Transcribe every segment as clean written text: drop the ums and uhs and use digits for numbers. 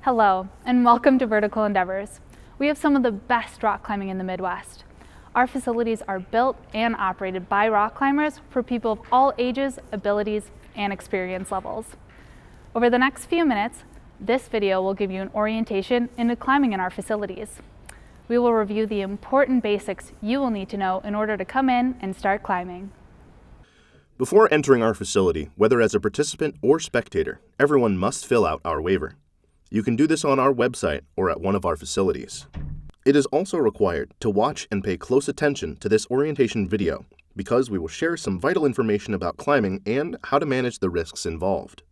Hello, and welcome to Vertical Endeavors. We have some of the best rock climbing in the Midwest. Our facilities are built and operated by rock climbers for people of all ages, abilities, and experience levels. Over the next few minutes, this video will give you an orientation into climbing in our facilities. We will review the important basics you will need to know in order to come in and start climbing. Before entering our facility, whether as a participant or spectator, everyone must fill out our waiver. You can do this on our website or at one of our facilities. It is also required to watch and pay close attention to this orientation video because we will share some vital information about climbing and how to manage the risks involved.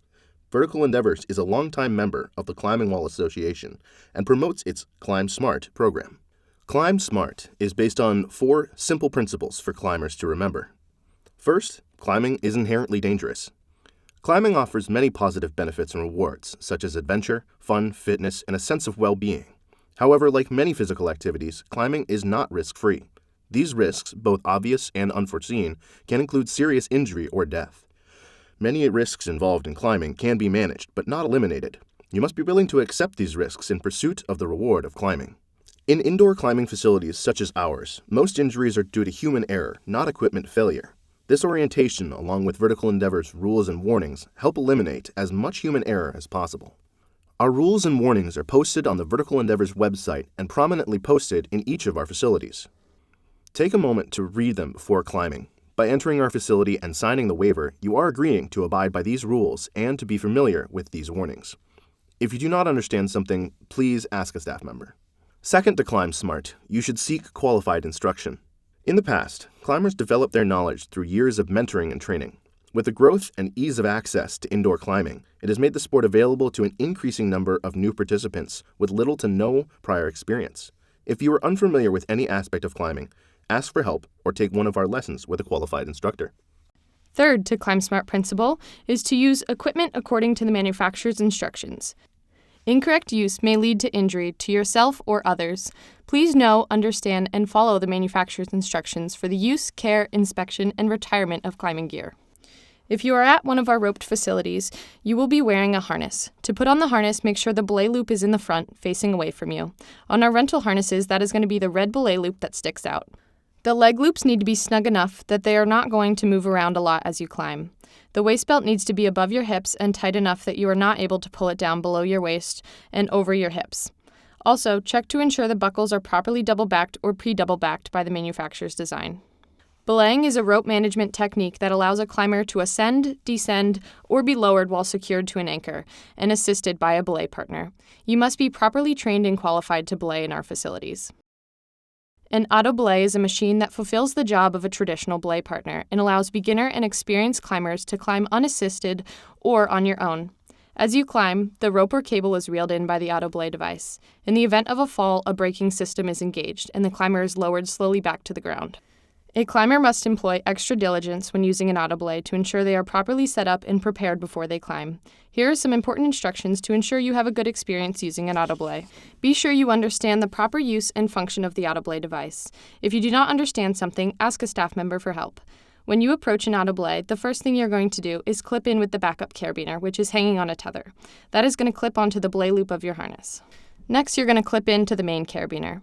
Vertical Endeavors is a longtime member of the Climbing Wall Association and promotes its Climb Smart program. Climb Smart is based on 4 simple principles for climbers to remember. First, climbing is inherently dangerous. Climbing offers many positive benefits and rewards, such as adventure, fun, fitness, and a sense of well-being. However, like many physical activities, climbing is not risk-free. These risks, both obvious and unforeseen, can include serious injury or death. Many risks involved in climbing can be managed, but not eliminated. You must be willing to accept these risks in pursuit of the reward of climbing. In indoor climbing facilities such as ours, most injuries are due to human error, not equipment failure. This orientation, along with Vertical Endeavors' rules and warnings, help eliminate as much human error as possible. Our rules and warnings are posted on the Vertical Endeavors website and prominently posted in each of our facilities. Take a moment to read them before climbing. By entering our facility and signing the waiver, you are agreeing to abide by these rules and to be familiar with these warnings. If you do not understand something, please ask a staff member. Second, to climb smart, you should seek qualified instruction. In the past, climbers developed their knowledge through years of mentoring and training. With the growth and ease of access to indoor climbing, it has made the sport available to an increasing number of new participants with little to no prior experience. If you are unfamiliar with any aspect of climbing, ask for help or take one of our lessons with a qualified instructor. Third, to Climb Smart principle is to use equipment according to the manufacturer's instructions. Incorrect use may lead to injury to yourself or others. Please know, understand, and follow the manufacturer's instructions for the use, care, inspection, and retirement of climbing gear. If you are at one of our roped facilities, you will be wearing a harness. To put on the harness, make sure the belay loop is in the front, facing away from you. On our rental harnesses, that is going to be the red belay loop that sticks out. The leg loops need to be snug enough that they are not going to move around a lot as you climb. The waist belt needs to be above your hips and tight enough that you are not able to pull it down below your waist and over your hips. Also, check to ensure the buckles are properly double-backed or pre-double-backed by the manufacturer's design. Belaying is a rope management technique that allows a climber to ascend, descend, or be lowered while secured to an anchor and assisted by a belay partner. You must be properly trained and qualified to belay in our facilities. An auto belay is a machine that fulfills the job of a traditional belay partner and allows beginner and experienced climbers to climb unassisted or on your own. As you climb, the rope or cable is reeled in by the auto belay device. In the event of a fall, a braking system is engaged and the climber is lowered slowly back to the ground. A climber must employ extra diligence when using an auto belay to ensure they are properly set up and prepared before they climb. Here are some important instructions to ensure you have a good experience using an auto belay. Be sure you understand the proper use and function of the auto belay device. If you do not understand something, ask a staff member for help. When you approach an auto belay, the first thing you're going to do is clip in with the backup carabiner, which is hanging on a tether. That is going to clip onto the belay loop of your harness. Next, you're going to clip into the main carabiner.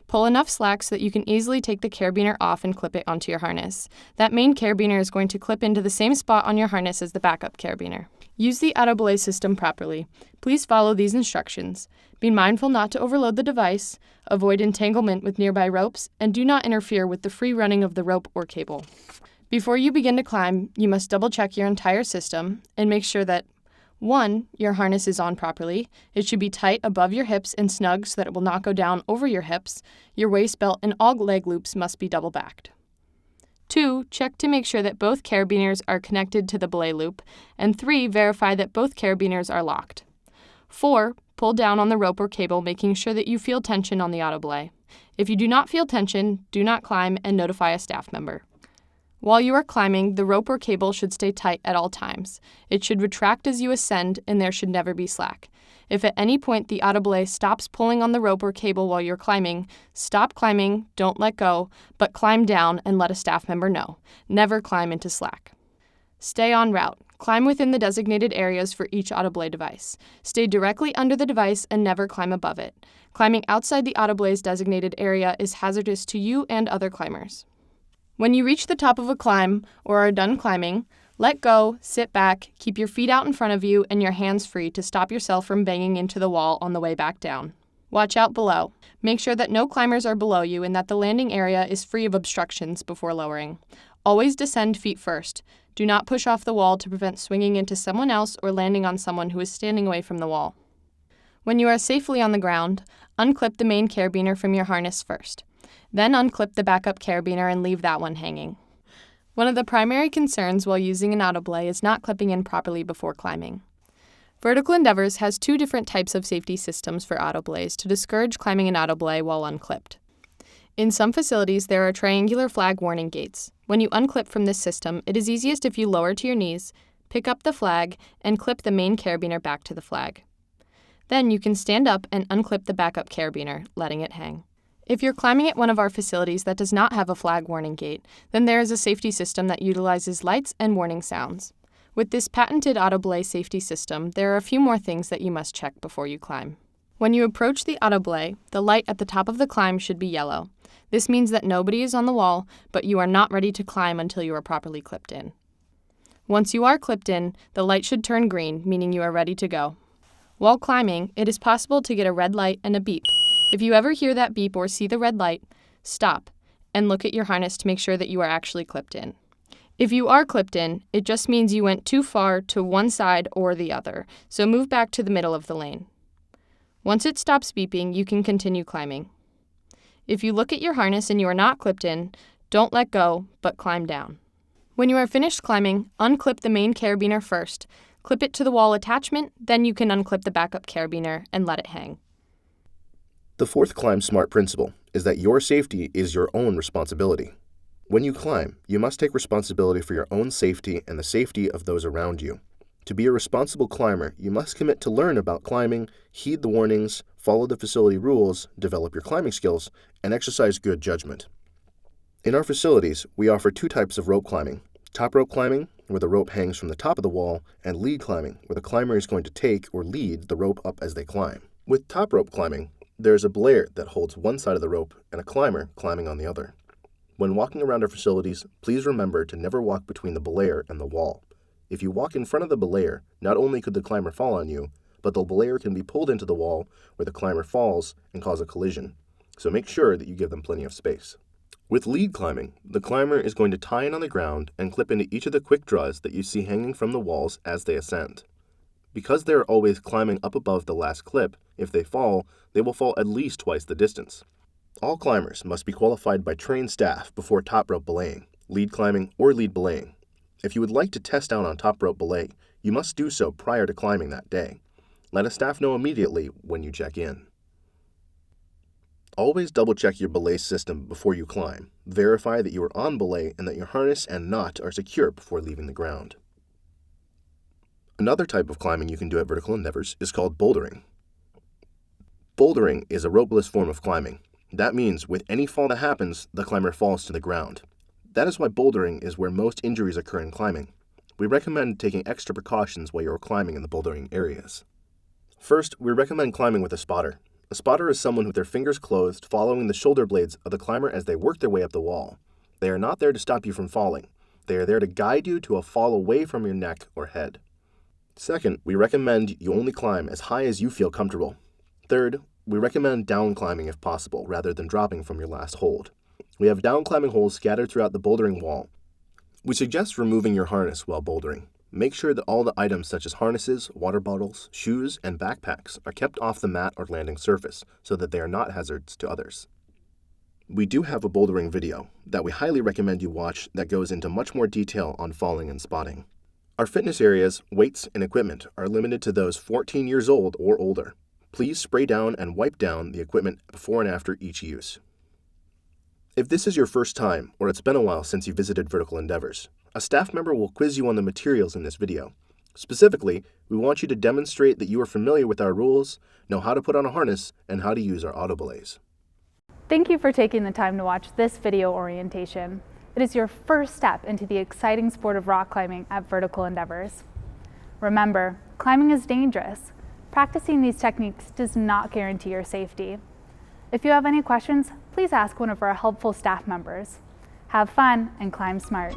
Pull enough slack so that you can easily take the carabiner off and clip it onto your harness. That main carabiner is going to clip into the same spot on your harness as the backup carabiner. Use the auto belay system properly. Please follow these instructions. Be mindful not to overload the device, avoid entanglement with nearby ropes, and do not interfere with the free running of the rope or cable. Before you begin to climb, you must double-check your entire system and make sure that 1. Your harness is on properly. It should be tight above your hips and snug so that it will not go down over your hips. Your waist belt and all leg loops must be double-backed. 2. Check to make sure that both carabiners are connected to the belay loop. And 3. Verify that both carabiners are locked. 4. Pull down on the rope or cable, making sure that you feel tension on the auto belay. If you do not feel tension, do not climb and notify a staff member. While you are climbing, the rope or cable should stay tight at all times. It should retract as you ascend, and there should never be slack. If at any point the auto belay stops pulling on the rope or cable while you're climbing, stop climbing, don't let go, but climb down and let a staff member know. Never climb into slack. Stay on route. Climb within the designated areas for each auto belay device. Stay directly under the device and never climb above it. Climbing outside the auto belay's designated area is hazardous to you and other climbers. When you reach the top of a climb or are done climbing, let go, sit back, keep your feet out in front of you and your hands free to stop yourself from banging into the wall on the way back down. Watch out below. Make sure that no climbers are below you and that the landing area is free of obstructions before lowering. Always descend feet first. Do not push off the wall to prevent swinging into someone else or landing on someone who is standing away from the wall. When you are safely on the ground, unclip the main carabiner from your harness first. Then unclip the backup carabiner and leave that one hanging. One of the primary concerns while using an auto belay is not clipping in properly before climbing. Vertical Endeavors has 2 different types of safety systems for auto belays to discourage climbing an auto belay while unclipped. In some facilities, there are triangular flag warning gates. When you unclip from this system, it is easiest if you lower to your knees, pick up the flag, and clip the main carabiner back to the flag. Then you can stand up and unclip the backup carabiner, letting it hang. If you're climbing at one of our facilities that does not have a flag warning gate, then there is a safety system that utilizes lights and warning sounds. With this patented auto belay safety system, there are a few more things that you must check before you climb. When you approach the auto belay, the light at the top of the climb should be yellow. This means that nobody is on the wall, but you are not ready to climb until you are properly clipped in. Once you are clipped in, the light should turn green, meaning you are ready to go. While climbing, it is possible to get a red light and a beep. If you ever hear that beep or see the red light, stop and look at your harness to make sure that you are actually clipped in. If you are clipped in, it just means you went too far to one side or the other, so move back to the middle of the lane. Once it stops beeping, you can continue climbing. If you look at your harness and you are not clipped in, don't let go, but climb down. When you are finished climbing, unclip the main carabiner first, clip it to the wall attachment, then you can unclip the backup carabiner and let it hang. The 4th Climb Smart principle is that your safety is your own responsibility. When you climb, you must take responsibility for your own safety and the safety of those around you. To be a responsible climber, you must commit to learn about climbing, heed the warnings, follow the facility rules, develop your climbing skills, and exercise good judgment. In our facilities, we offer 2 types of rope climbing: top rope climbing, where the rope hangs from the top of the wall, and lead climbing, where the climber is going to take or lead the rope up as they climb. With top rope climbing, there is a belayer that holds one side of the rope and a climber climbing on the other. When walking around our facilities, please remember to never walk between the belayer and the wall. If you walk in front of the belayer, not only could the climber fall on you, but the belayer can be pulled into the wall where the climber falls and cause a collision. So make sure that you give them plenty of space. With lead climbing, the climber is going to tie in on the ground and clip into each of the quick draws that you see hanging from the walls as they ascend. Because they are always climbing up above the last clip, if they fall, they will fall at least twice the distance. All climbers must be qualified by trained staff before top rope belaying, lead climbing, or lead belaying. If you would like to test out on top rope belay, you must do so prior to climbing that day. Let a staff know immediately when you check in. Always double-check your belay system before you climb. Verify that you are on belay and that your harness and knot are secure before leaving the ground. Another type of climbing you can do at Vertical Endeavors is called bouldering. Bouldering is a ropeless form of climbing. That means with any fall that happens, the climber falls to the ground. That is why bouldering is where most injuries occur in climbing. We recommend taking extra precautions while you are climbing in the bouldering areas. First, we recommend climbing with a spotter. A spotter is someone with their fingers closed, following the shoulder blades of the climber as they work their way up the wall. They are not there to stop you from falling. They are there to guide you to a fall away from your neck or head. Second, we recommend you only climb as high as you feel comfortable. Third, we recommend down climbing if possible, rather than dropping from your last hold. We have down climbing holes scattered throughout the bouldering wall. We suggest removing your harness while bouldering. Make sure that all the items such as harnesses, water bottles, shoes, and backpacks are kept off the mat or landing surface so that they are not hazards to others. We do have a bouldering video that we highly recommend you watch that goes into much more detail on falling and spotting. Our fitness areas, weights, and equipment are limited to those 14 years old or older. Please spray down and wipe down the equipment before and after each use. If this is your first time, or it's been a while since you visited Vertical Endeavors, a staff member will quiz you on the materials in this video. Specifically, we want you to demonstrate that you are familiar with our rules, know how to put on a harness, and how to use our auto belays. Thank you for taking the time to watch this video orientation. It is your first step into the exciting sport of rock climbing at Vertical Endeavors. Remember, climbing is dangerous. Practicing these techniques does not guarantee your safety. If you have any questions, please ask one of our helpful staff members. Have fun and climb smart.